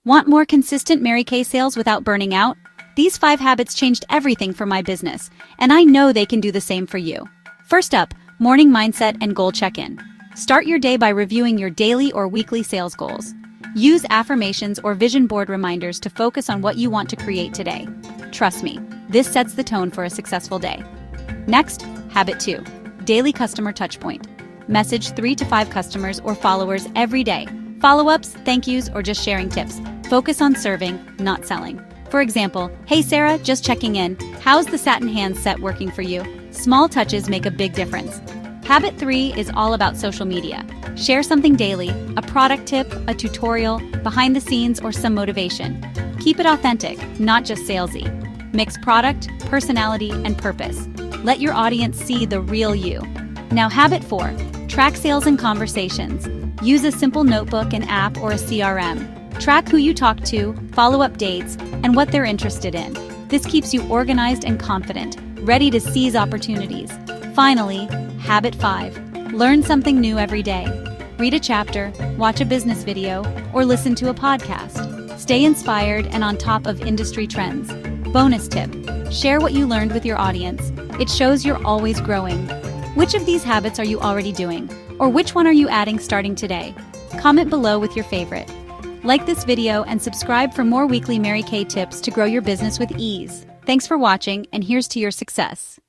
Want more consistent Mary Kay sales without burning out? These 5 habits changed everything for my business, and I know they can do the same for you. First up, morning mindset and goal check-in. Start your day by reviewing your daily or weekly sales goals. Use affirmations or vision board reminders to focus on what you want to create today. Trust me, this sets the tone for a successful day. Next, habit 2, daily customer touchpoint. Message 3 to 5 customers or followers every day. Follow-ups, thank yous, or just sharing tips. Focus on serving, not selling. For example, "Hey Sarah, just checking in. How's the satin hand set working for you?" Small touches make a big difference. Habit 3 is all about social media. Share something daily, a product tip, a tutorial, behind the scenes, or some motivation. Keep it authentic, not just salesy. Mix product, personality, and purpose. Let your audience see the real you. Now habit 4, track sales and conversations. Use a simple notebook, an app, or a CRM. Track who you talk to, follow-up dates, and what they're interested in. This keeps you organized and confident, ready to seize opportunities. Finally, habit 5, learn something new every day. Read a chapter, watch a business video, or listen to a podcast. Stay inspired and on top of industry trends. Bonus tip, share what you learned with your audience. It shows you're always growing. Which of these habits are you already doing? Or which one are you adding starting today? Comment below with your favorite. Like this video and subscribe for more weekly Mary Kay tips to grow your business with ease. Thanks for watching, and here's to your success.